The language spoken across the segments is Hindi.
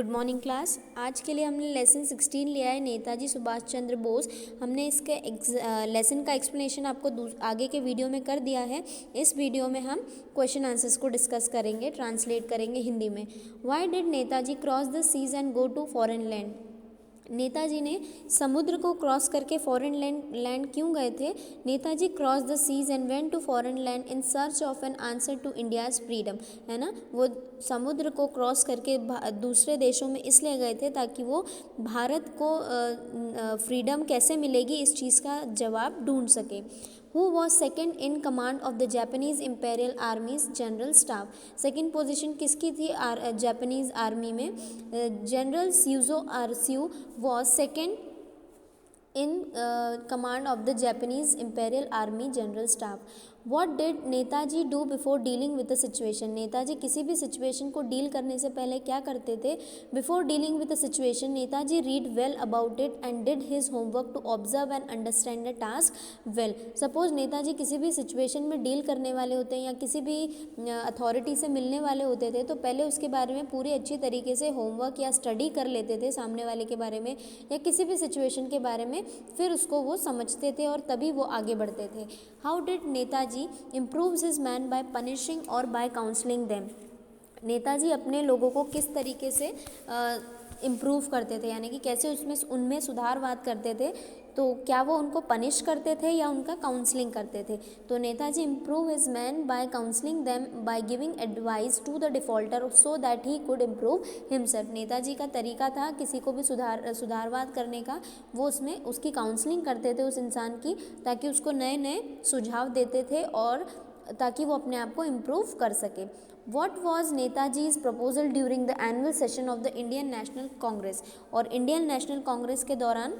Good morning class. आज के लिए हमने लेसन 16 लिया है, नेताजी सुभाष चंद्र बोस। हमने इसके लेसन का एक्सप्लेनेशन आपको आगे के वीडियो में कर दिया है। इस वीडियो में हम क्वेश्चन आंसर्स को डिस्कस करेंगे, ट्रांसलेट करेंगे हिंदी में। Why did Netaji cross the seas and go to foreign land? Netaji ने समुद्र को क्रॉस करके फॉरेन लैंड क्यों गए थे? Netaji cross the seas and went to foreign land in search of an answer to India's freedom, है ना। वो समुद्र को क्रॉस करके दूसरे देशों में इसलिए गए थे ताकि वो भारत को फ्रीडम कैसे मिलेगी इस चीज़ का जवाब ढूंढ सके। Who was second in command of the Japanese Imperial Army's General Staff? Second position किसकी थी जापानीज आर्मी में? जनरल स्यूजो आर्स्यू was second in command of the Japanese Imperial Army General Staff. What did Netaji do before dealing with the situation? Netaji किसी भी सिचुएशन को डील करने से पहले क्या करते थे? Before dealing with the situation, Netaji read well about it and did his homework to observe and understand the task well. Suppose Netaji किसी भी सिचुएशन में डील करने वाले होते हैं या किसी भी अथॉरिटी से मिलने वाले होते थे तो पहले उसके बारे में पूरी अच्छी तरीके से होमवर्क या स्टडी कर लेते थे सामने वाले के बारे में या किसी भी सिचुएशन के बारे में, फिर उसको वो समझते थे और तभी वो आगे बढ़ते थे। How did Netaji improves his man by punishing और by counseling them? नेताजी अपने लोगों को किस तरीके से इम्प्रूव करते थे, यानी कि कैसे उनमें सुधारवाद करते थे? तो क्या वो उनको पनिश करते थे या उनका काउंसलिंग करते थे? तो Netaji improve his man by counselling them by giving advice to the defaulter so that he could improve himself. Netaji का तरीका था किसी को भी सुधारवाद करने का, वो उसमें उसकी काउंसलिंग करते थे उस इंसान की, ताकि उसको नए नए सुझाव देते थे और ताकि वो अपने आप को इम्प्रूव कर सके। What was Netaji's proposal during the annual session of the Indian national Congress? और इंडियन नेशनल कांग्रेस के दौरान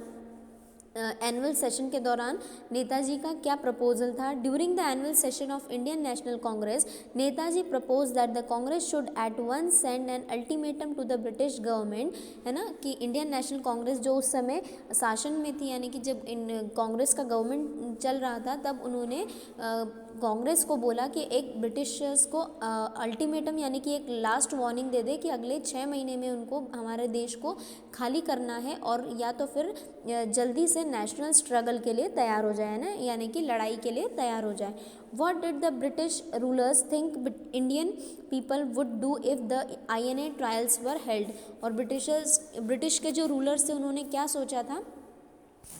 एनुअल सेशन के दौरान नेताजी का क्या प्रपोजल था? During the annual session of Indian national Congress, Netaji propose that the Congress should at once send an ultimatum to the British government, है ना, कि इंडियन नेशनल कांग्रेस जो उस समय शासन में थी, यानी कि जब कांग्रेस का गवर्नमेंट चल रहा था, तब उन्होंने कांग्रेस को बोला कि एक ब्रिटिशर्स को अल्टीमेटम यानी कि एक लास्ट वार्निंग दे दे कि अगले 6 महीने में उनको हमारे देश को खाली करना है और या तो फिर जल्दी से नेशनल स्ट्रगल के लिए तैयार हो जाए ना, यानी कि लड़ाई के लिए तैयार हो जाए। What did the British rulers think Indian people would do if the INA trials were held? और ब्रिटिश के जो रूलर्स थे उन्होंने क्या सोचा था?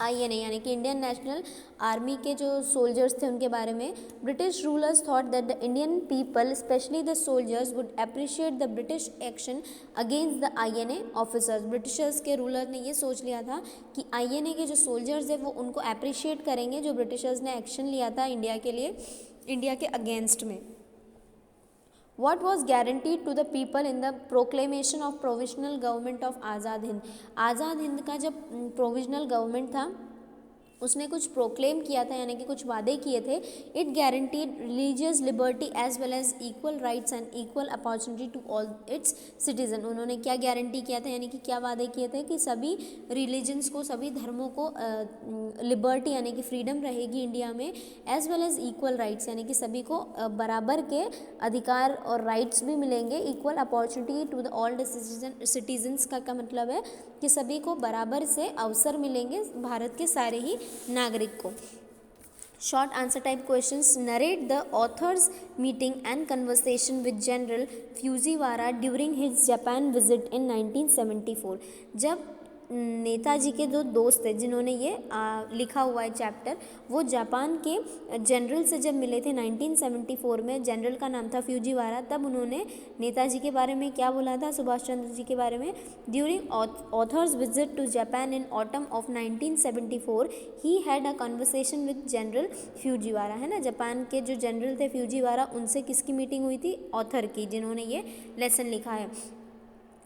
INA यानी कि इंडियन नेशनल आर्मी के जो सोल्जर्स थे उनके बारे में। British rulers thought that the Indian people specially the soldiers would appreciate the British action against the INA officers. Britishers के रूलर ने ये सोच लिया था कि INA के जो सोल्जर्स है वो उनको अप्रिशिएट करेंगे जो ब्रिटिशर्स ने एक्शन लिया था इंडिया के लिए, इंडिया के अगेंस्ट में। What was guaranteed to the people in the proclamation of provisional government of Azad Hind? Azad Hind का जब प्रोविजनल गवर्नमेंट था उसने कुछ प्रोक्लेम किया था, यानी कि कुछ वादे किए थे। It guaranteed religious liberty as well as equal rights and equal opportunity to all its citizen. उन्होंने क्या गारंटी किया था, यानी कि क्या वादे किए थे कि सभी रिलीजन्स को, सभी धर्मों को लिबर्टी यानी कि फ्रीडम रहेगी इंडिया में, as well as equal rights यानी कि सभी को बराबर के अधिकार और राइट्स भी मिलेंगे। Equal opportunity to the all citizens का मतलब है कि सभी को बराबर से अवसर मिलेंगे, भारत के सारे ही नागरिक को। Short answer type questions. Narrate the author's meeting and conversation with General Fujiwara during his Japan visit in 1974। जब नेताजी के जो दोस्त थे जिन्होंने ये लिखा हुआ है चैप्टर, वो जापान के जनरल से जब मिले थे 1974 में, जनरल का नाम था फ्यूजीवारा, तब उन्होंने नेताजी के बारे में क्या बोला था, सुभाष चंद्र जी के बारे में? During author's visit to Japan in autumn of 1974 he had a conversation with General Fujiwara, है ना। जापान के जो जनरल थे फ्यूजीवारा, उनसे किसकी मीटिंग हुई थी? ऑथर की, जिन्होंने ये लेसन लिखा है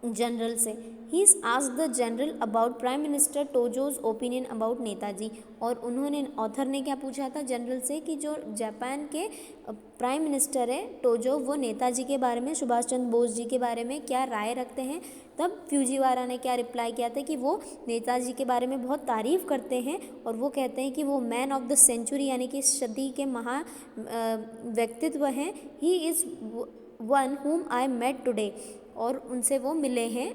जनरल से। He is asked the general about prime minister Tojo's opinion about Netaji. और उन्होंने, ऑथर ने क्या पूछा था जनरल से कि जो जापान के प्राइम मिनिस्टर है टोजो, वो नेताजी के बारे में, सुभाष चंद्र बोस जी के बारे में क्या राय रखते हैं। तब फ्यूजीवारा ने क्या रिप्लाई किया था कि वो नेताजी के बारे में बहुत तारीफ़ करते हैं और वो कहते हैं कि वो मैन ऑफ द सेंचुरी यानी कि सदी के महा व्यक्तित्व हैं। He is one whom I met today, और उनसे वो मिले हैं